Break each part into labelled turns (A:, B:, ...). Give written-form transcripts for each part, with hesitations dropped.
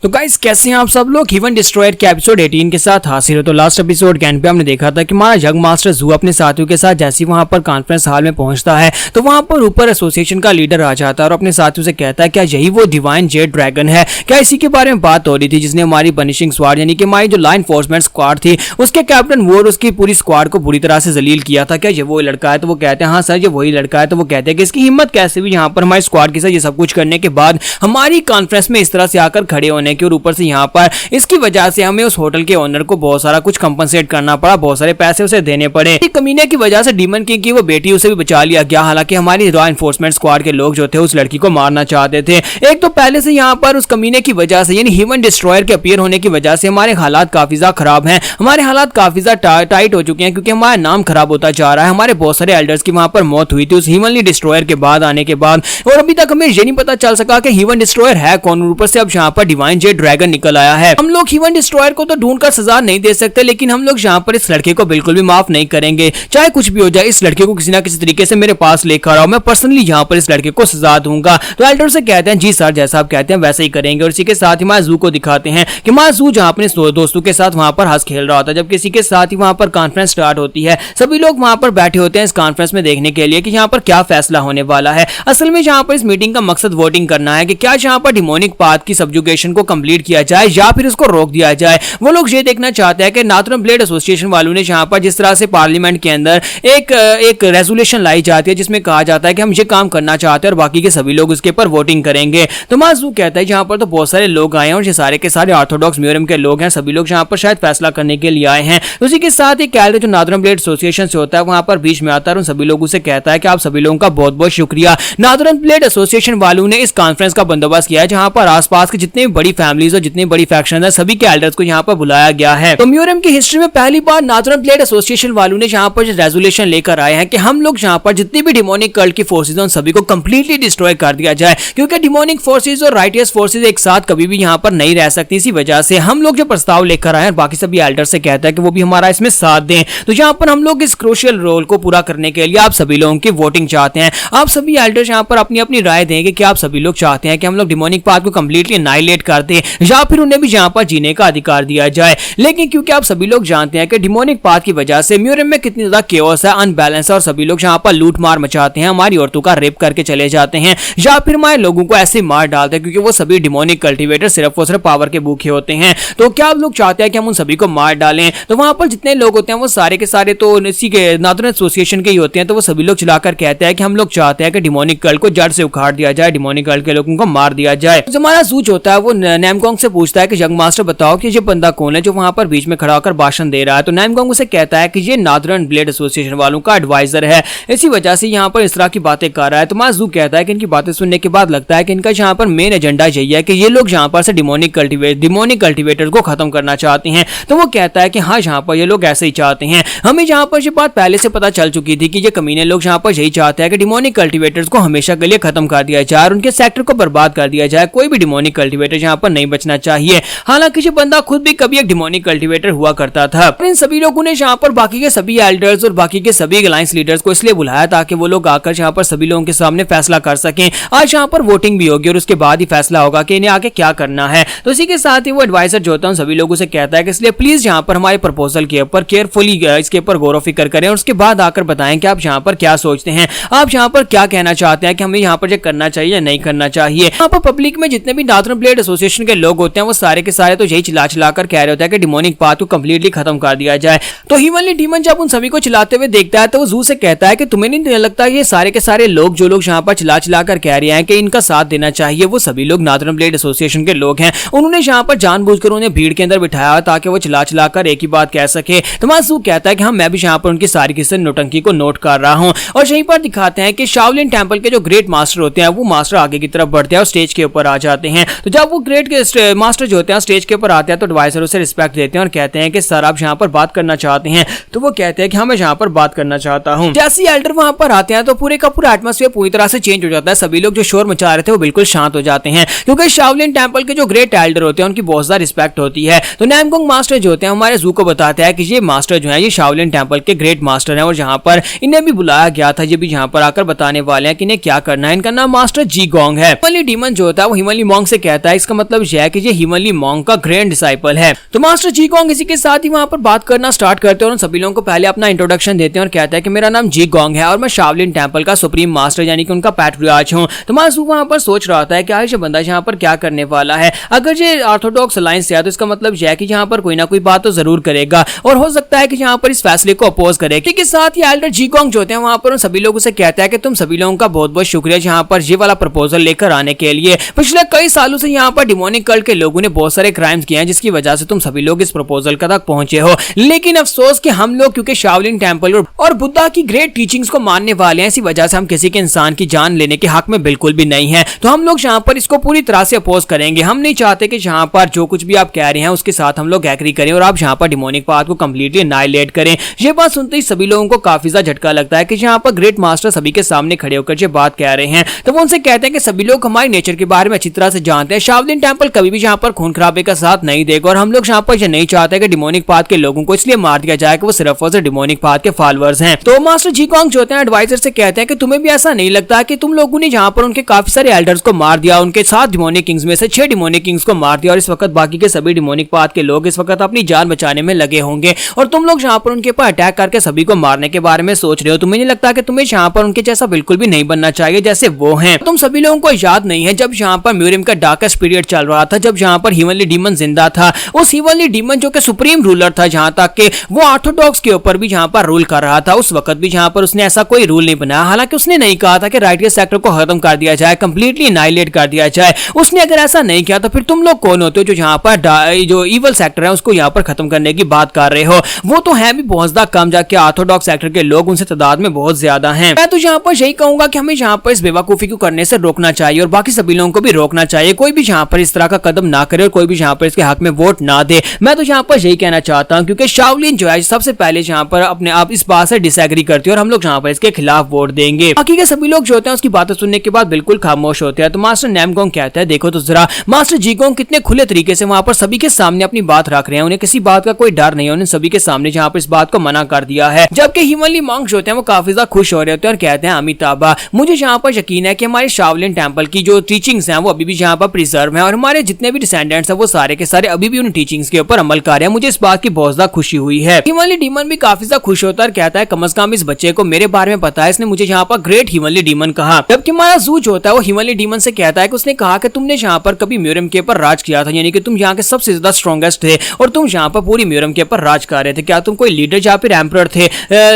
A: तो गाइस कैसे हैं आप सब लोग। हीवन डिस्ट्रॉयर के एपिसोड 18 के साथ हाजिर हो। तो लास्ट एपिसोड के एंड पे हमने देखा था कि हमारा यंग मास्टर जू अपने साथियों के साथ जैसे वहां पर कॉन्फ्रेंस हॉल में पहुंचता है तो वहां पर ऊपर एसोसिएशन का लीडर आ जाता है और अपने साथियों से कहता है क्या यही वो डिवाइन जेड ड्रैगन है। क्या इसी के बारे में बात हो रही थी जिसने हमारी बनिशिंग स्क्वाड यानी कि हमारी जो लॉ एनफोर्समेंट स्क्वाड थी उसके कैप्टन वो और उसकी पूरी स्क्वाड को बुरी तरह से जलील किया था। क्या ये वो लड़का है? तो वो कहते हैं हाँ सर ये वही लड़का है। तो वो कहते हैं कि इसकी हिम्मत कैसे भी यहाँ पर हमारी स्क्वाड के साथ ये सब कुछ करने के बाद हमारी कॉन्फ्रेंस में इस तरह से आकर खड़े होने की, और ऊपर से यहाँ पर इसकी वजह से हमें उस होटल के ओनर को बहुत सारा कुछ कंपनसेट करना पड़ा, बहुत सारे पैसे उसे देने पड़े। कमीने की वजह से डीमन किंग की वो बेटी उसे भी बचा लिया गया। हालांकि हमारी लॉ एनफोर्समेंट स्क्वाड के लोग जो थे उस लड़की को मारना चाहते थे। एक तो पहले से यहाँ पर उस कमीने की वजह से यानी ह्यूमन डिस्ट्रॉयर के अपीयर होने की वजह से हमारे हालात काफी ज्यादा खराब हैं, हमारे हालात काफी ज्यादा टाइट हो चुके हैं क्योंकि हमारा नाम खराब होता जा रहा है। हमारे बहुत सारे एल्डर्स की वहां पर मौत हुई थी उस ह्यूमन डिस्ट्रॉयर के बाद आने के बाद, और अभी तक हमें ये नहीं पता चल सका कि ह्यूमन डिस्ट्रॉयर है कौन। ऊपर से अब यहाँ पर डिवाइन जेड ड्रैगन निकल आया है। हम लोग ह्यूमन डिस्ट्रॉयर को तो ढूंढकर सजा नहीं दे सकते, लेकिन हम लोग यहाँ पर इस लड़के को बिल्कुल भी माफ नहीं करेंगे। चाहे कुछ भी हो जाए इस लड़के को किसी ना किसी तरीके से मेरे पास लेकर आओ, मैं पर्सनली यहाँ पर इस लड़के को सजा दूंगा। तो एल्डर से कहते हैं जी सर जैसा आप कहते हैं वैसे ही करेंगे। और इसी के साथ ही हमारे जू को दिखाते हैं कि हमारा जू जहाँ अपने दोस्तों के साथ वहां पर हंस खेल रहा होता है, जब किसी के साथ ही वहां पर कॉन्फ्रेंस स्टार्ट होती है। सभी लोग वहां पर बैठे होते हैं इस कॉन्फ्रेंस में देखने के लिए कि यहाँ पर क्या फैसला होने वाला है। असल में यहाँ पर इस मीटिंग का मकसद वोटिंग करना है कि क्या यहाँ पर डिमोनिक पाथ की सब्जुगेशन को कंप्लीट किया जाए या फिर उसको रोक दिया जाए। वो लोग ये देखना चाहते हैं कि नाथुरम ब्लेड एसोसिएशन वालों ने यहाँ पर जिस तरह से पार्लियामेंट के अंदर एक रेजोल्यूशन लाई जाती है जिसमें कहा जाता है कि हम ये काम करना चाहते हैं और बाकी के सभी लोग उसके ऊपर वोटिंग करेंगे। तो माजू कहता है यहाँ पर तो बहुत सारे लोग आए हैं और ये सारे के सारे ऑर्थोडॉक्स म्यूरियम के लोग हैं, सभी लोग यहाँ पर शायद फैसला करने के लिए आए हैं। उसी के साथ ही कैलर जो नाथुरम ब्लेड एसोसिएशन से होता है वहां पर बीच में आता है और उन सभी लोगों से कहता है कि आप सभी लोगों का बहुत बहुत शुक्रिया। नाथुरम ब्लेड एसोसिएशन वालों ने इस कॉन्फ्रेंस का बंदोबस्त किया है जहां पर आसपास के जितनी बड़ी फैमिलीज और जितनी बड़ी फैक्शन है सभी के एल्डर्स को यहाँ पर बुलाया गया है। तो म्यूरियम की हिस्ट्री में पहली बार नाथुरम ब्लेड एसोसिएशन वालों ने यहाँ पर रेजोल्यूशन लेकर आए हैं कि हम लोग यहाँ पर जितनी भी डिमोनिक कल्ट की फोर्सेज हैं उन सभी को कंप्लीटली डिस्ट्रॉय कर दिया जाए, क्योंकि डिमोनिक फोर्सेज और राइटियस फोर्सेज एक साथ कभी भी यहाँ पर नहीं रह सकती। इसी वजह से हम लोग जो प्रस्ताव लेकर आए हैं बाकी सभी एल्डर से कहता है कि वो भी हमारा इसमें साथ दें। तो यहाँ पर हम लोग इस क्रूशियल रोल को पूरा करने के लिए आप सभी लोगों की वोटिंग चाहते हैं। आप सभी एल्डर्स यहाँ पर अपनी अपनी राय देंगे कि आप सभी लोग चाहते हैं कि हम लोग डिमोनिक पाथ को कंप्लीटली एनाइलेट कर दें या फिर उन्हें भी यहाँ पर जीने का अधिकार दिया जाए। लेकिन क्योंकि आप सभी लोग जानते हैं कि डिमोनिक पाथ की वजह से म्यूरियम में कितनी ज्यादा केओस है, अनबैलेंस है और सभी लोग यहाँ पर लूट मार मचाते हैं, हमारी औरतों का रेप करके चले जाते हैं या फिर हमारे लोगों को ऐसे मार डालते हैं क्योंकि वो सभी डिमोनिक कल्टीवेटर सिर्फ और सिर्फ पावर के भूखे होते हैं। तो क्या आप लोग चाहते हैं कि हम उन सभी को मार डालें? तो वहां पर जितने लोग होते हैं वो सारे के सारे तो इसी के नाथुरम एसोसिएशन के ही होते हैं। तो वो सभी लोग चिल्लाकर कहते हैं कि हम लोग चाहते हैं कि डिमोनिक कल्ट को जड़ से उखाड़ दिया जाए, डिमोनिक कल्ट के लोगों को मार दिया जाए। तो हमारा जूच होता है वो नैमगोंग से पूछता है कि यंग मास्टर बताओ कि ये बंदा कौन है जो वहां पर बीच में खड़ा होकर भाषण दे रहा है। तो नैमगोंग उसे कहता है कि ये नाथुरम ब्लेड एसोसिएशन वालों का एडवाइजर है, इसी वजह से यहाँ पर इस तरह की बातें कर रहा है। तो माजू कहता है कि इनकी बातें सुनने के बाद लगता है कि इनका यहाँ पर मेन एजेंडा यही है कि ये लोग यहाँ पर से डिमोनिक कल्टीवेटर को खत्म करना चाहते हैं। तो वो कहता है कि हाँ यहाँ पर ये लोग ऐसे ही चाहते हैं। हमें यहाँ पर ये बात पहले से पता चल चुकी थी कि ये कमीने लोग यहाँ पर यही चाहते हैं कि डिमोनिक कल्टीवेटर्स को हमेशा के लिए खत्म कर दिया जाए और उनके सेक्टर को बर्बाद कर दिया जाए। कोई भी डिमोनिक कल्टीवेटर यहाँ पर नहीं बचना चाहिए। हालांकि ये बंदा खुद भी कभी एक डिमोनिक कल्टीवेटर हुआ करता था। इन सभी लोगों ने यहाँ पर बाकी के सभी एल्डर्स और बाकी के सभी अलायंस लीडर्स को इसलिए बुलाया ताकि वो लोग आकर यहाँ पर सभी लोगों के सामने फैसला कर सकें। आज यहाँ पर वोटिंग भी होगी और उसके बाद ही फैसला होगा कि इन्हें आगे क्या करना है। तो इसी के साथ ही वो एडवाइजर जो होता है सभी लोगों से कहता है कि इसलिए प्लीज यहाँ पर हमारे प्रपोजल के ऊपर केयरफुली इसके ऊपर गौर फिक्र करें और उसके बाद आकर बताएं कि आप यहाँ पर क्या सोचते हैं, आप यहाँ पर क्या कहना चाहते हैं कि हमें यहाँ पर ये करना चाहिए या नहीं करना चाहिए। यहाँ पर पब्लिक में जितने भी नाथुरम ब्लेड एसोसिएशन के लोग होते हैं वो सारे के सारे तो यही चिल्ला कर कह रहे होते हैं कि डिमोनिक पाथ को कंप्लीटली खत्म कर दिया जाए। तो ह्यूमनली डीमन जब उन सभी को चिल्लाते हुए देखता है तो वो जू से कहता है कि तुम्हें नहीं लगता ये सारे के सारे लोग जो लोग यहाँ पर चिल्ला कर कह रहे हैं कि इनका साथ देना चाहिए वो सभी लोग नाथुरम ब्लेड एसोसिएशन के लोग हैं। उन्होंने यहाँ पर जानबूझकर उन्हें भीड़ के अंदर बिठाया ताकि वो चिल्ला कर एक ही बात कह सके। तो मासू कहता है कि हाँ मैं भी यहाँ पर उनकी सारी की सारी नोटंकी को नोट कर रहा हूँ। और यहीं पर दिखाते हैं कि शाओलिन टेंपल के जो ग्रेट मास्टर होते हैं वो मास्टर आगे की तरफ बढ़ते हैं और स्टेज के ऊपर आ जाते हैं। तो जब वो ग्रेट के मास्टर जो होते हैं स्टेज के ऊपर आते हैं तो एडवाइजर उसे रिस्पेक्ट देते हैं और कहते हैं कि सर आप यहाँ पर बात करना चाहते हैं? तो वो कहते हैं कि हाँ मैं यहाँ पर बात करना चाहता हूँ। जैसे एल्डर वहां पर आते हैं तो पूरे का पूरा एटमॉस्फेयर पूरी तरह से चेंज हो जाता है। सभी लोग जो शोर मचा रहे थे वो बिल्कुल शांत हो जाते हैं क्योंकि शाओलिन टेंपल के जो ग्रेट एल्डर होते हैं उनकी बहुत ज्यादा रिस्पेक्ट होती है। तो नैमगोंग मास्टर जो होते हैं हमारे जू को बताते हैं कि ये मास्टर जो है ये शाओलिन टेंपल के ग्रेट मास्टर हैं और यहाँ पर इन्हें भी बुलाया गया था। ये भी यहाँ पर आकर बताने वाले हैं कि इन्हें क्या करना है। इनका नाम मास्टर जी गोंग है। हिमली डीमन जो होता है वो हिमली मॉन्ग से कहता है इसका मतलब मतलब यह है कि ये हिमनली मॉन्क का ग्रैंड डिसाइपल है। तो मास्टर जी गोंग इसी के साथ ही वहां पर बात करना स्टार्ट करते हैं और सभी लोगों को पहले अपना इंट्रोडक्शन देते हैं और कहता है कि मेरा नाम जी गोंग है और मैं शाओलिन टेंपल का सुप्रीम मास्टर यानी कि उनका पैट्रियार्च हूं। तो मासू वहां पर सोच रहा था कि ये बंदा यहाँ पर क्या करने वाला है। अगर ये ऑर्थोडॉक्स अलायंस है तो इसका मतलब यह है कि यहाँ पर कोई ना कोई बात तो जरूर करेगा और हो सकता है कि यहाँ पर इस फैसले को अपोज करे। के साथ ही एल्डर जी गोंग जो होते हैं वहां पर उन सभी लोगों से कहता है कि तुम सभी लोगों का बहुत बहुत शुक्रिया यहाँ पर ये वाला प्रपोजल लेकर आने के लिए। पिछले कई सालों से यहाँ पर डिमोनिक कल्ट के लोगों ने बहुत सारे क्राइम्स किए हैं जिसकी वजह से तुम सभी लोग इस प्रपोजल तक पहुंचे हो। लेकिन अफसोस कि हम लोग क्योंकि शाओलिन टेंपल और बुद्धा की ग्रेट टीचिंग्स को मानने वाले हैं, इसी वजह से हम किसी के इंसान की जान लेने के हक में बिल्कुल भी नहीं है। तो हम लोग यहाँ पर इसको पूरी तरह से अपोज करेंगे। हम नहीं चाहते कि यहाँ पर जो कुछ भी आप कह रहे हैं उसके साथ हम लोग एग्री करें और आप यहाँ पर डिमोनिक पाथ को कंप्लीटली एनाइलेट करें। ये बात सुनते ही सभी लोगों को काफी ज्यादा झटका लगता है कि यहाँ पर ग्रेट मास्टर सभी के सामने खड़े होकर ये बात कह रहे हैं। तो वो उनसे कहते हैं कि सभी लोग हमारे नेचर के बारे में अच्छी तरह से जानते हैं। शाओलिन टेंपल कभी भी यहाँ पर खून खराबे का साथ नहीं देगा और हम लोग यहाँ पर ये नहीं चाहते कि डिमोनिक पाथ के लोगों को इसलिए मार दिया जाए कि वो सिर्फ और सिर्फ डिमोनिक पाथ के फॉलोअर्स हैं। तो मास्टर जी गोंग जो होते हैं एडवाइजर से कहते हैं कि तुम्हें भी ऐसा नहीं लगता कि तुम लोगों ने यहाँ पर उनके काफी सारे एल्डर्स को मार दिया, उनके 7 डिमोनिक किंग्स में से 6 डिमोनिक किंग्स को मार दिया और इस वक्त बाकी के सभी डिमोनिक पाथ के लोग इस वक्त अपनी जान बचाने में लगे होंगे और तुम लोग यहाँ पर उनके ऊपर अटैक करके सभी को मारने के बारे में सोच रहे हो। तुम्हें नहीं लगता कि तुम्हें यहाँ पर उनके जैसा बिल्कुल भी नहीं बनना चाहिए जैसे वो हैं। तुम सभी लोगों को याद नहीं है जब यहाँ पर म्यूरियम का डार्केस्ट पीरियड चल रहा था, जब यहाँ पर हिमनली डीमन जिंदा था। उस हिमनली डीमन जो कि सुप्रीम रूलर था जहां तक कि वो ऑर्थोडॉक्स के ऊपर भी यहाँ पर रूल कर रहा था, उस वक्त भी यहाँ पर उसने ऐसा कोई रूल नहीं बनाया। हालांकि उसने नहीं कहा था कि राइटियस सेक्टर को खत्म कर दिया जाए, कंप्लीटली एनाइलेट कर दिया जाए। उसने अगर ऐसा नहीं किया तो फिर तुम लोग कौन होते हो जो यहाँ पर जो इवल सेक्टर है उसको यहाँ पर खत्म करने की बात कर रहे हो। वो तो है भी बहुत ज्यादा कम, जाके ऑर्थोडॉक्स सेक्टर के लोग उनसे तादाद में बहुत ज्यादा हैं। मैं तो यहाँ पर यही कहूंगा कि हमें यहाँ पर इस बेवकूफी को करने से रोकना चाहिए और बाकी सभी लोगों को भी रोकना चाहिए। कोई भी यहाँ पर इस तरह का कदम ना करे और कोई भी यहाँ पर इसके हक में वोट ना दे। मैं तो यहाँ पर यही कहना चाहता हूँ क्योंकि शाओलिन जो है सबसे पहले यहाँ पर अपने आप इस बात से डिसएग्री करती है और हम लोग यहाँ पर इसके खिलाफ वोट देंगे। बाकी के सभी लोग जो होते हैं उसकी बातें सुनने के बाद बिल्कुल खामोश होते हैं। तो मास्टर नामगोंग कहता है देखो तो जरा मास्टर जी गोंग कितने खुले तरीके से वहां पर सभी के सामने अपनी बात रख रहे हैं, उन्हें किसी बात का कोई डर नहीं है, उन्हें सभी के सामने जहाँ पर इस बात को मना कर दिया है। जबकि हिमनली मॉन्क जो होते हैं वो काफी ज्यादा खुश हो रहे होते हैं और कहते हैं अमिताभा मुझे यहाँ पर यकीन है कि हमारे शाओलिन टेंपल की जो टीचिंग्स हैं वो अभी भी यहाँ पर प्रिजर्व है और हमारे जितने भी डिसेंडेंट्स हैं वो सारे के सारे अभी भी उन टीचिंग्स के ऊपर अमल कर रहे हैं। मुझे इस बात की बहुत ज्यादा खुशी हुई है। हिमनली डीमन भी काफी ज्यादा खुश होता है और कहता है कम से कम इस बच्चे को मेरे बारे में पता है, इसने मुझे यहाँ पर ग्रेट हिमनली डीमन कहा। जबकि हमारा जू जो होता है वो हिमनली डीमन से कहता है कि उसने कहा कि तुमने यहाँ पर कभी म्यूरियम के ऊपर राज किया था, यानी कि तुम यहाँ के सबसे ज्यादा स्ट्रॉन्गेस्ट थे और तुम यहाँ पर पूरी म्यूरियम के ऊपर राज कर रहे थे। क्या तुम कोई लीडर या फिर एम्परर थे?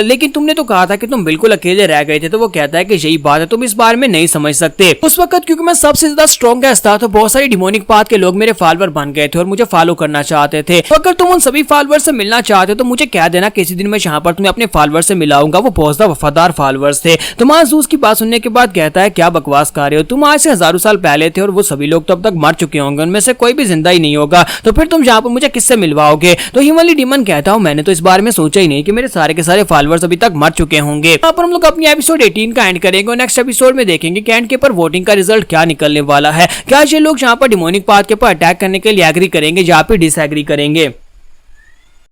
A: लेकिन तुमने तो कहा था कि तुम बिल्कुल अकेले रह गए थे। तो वो कहता है कि यही बात है, तुम इस बारे में नहीं समझ सकते। उस वक्त क्योंकि मैं सबसे ज्यादा स्ट्रॉन्गेस्ट था तो बहुत सारी डिमोनिक पाथ के लोग मेरे फॉलोअर बन गए थे और मुझे फॉलो करना चाहते थे। तो अगर तुम उन सभी फॉलोअर से मिलना चाहते हो तो मुझे कह देना, किसी दिन मैं यहाँ पर तुम्हें अपने फॉलोअर से मिलाऊंगा। वो बहुत ज्यादा वफादार फॉलोअर्स थे। तो मासूस की बात सुनने के बाद कहता है क्या बकवास कर रहे हो, तुम आज से हजारों साल पहले थे और वो सभी लोग तो अब तक मर चुके होंगे, उनमें से कोई भी जिंदा ही नहीं होगा, तो फिर तुम यहाँ पर मुझे किससे मिलवाओगे? तो हिमनली डीमन कहता हूँ मैंने तो इस बारे में सोचा ही नहीं कि मेरे सारे के सारे फॉलोअर्स अभी तक मर चुके होंगे। यहाँ पर हम लोग अपनी एपिसोड 18 का एंड करेंगे और नेक्स्ट एपिसोड में देखेंगे कि एंड के पर वोटिंग का रिजल्ट क्या निकलने वाला है। क्या ये लोग यहाँ पर डिमोनिक पाथ के ऊपर अटैक करने के लिए एग्री करेंगे या फिर डिसएग्री करेंगे।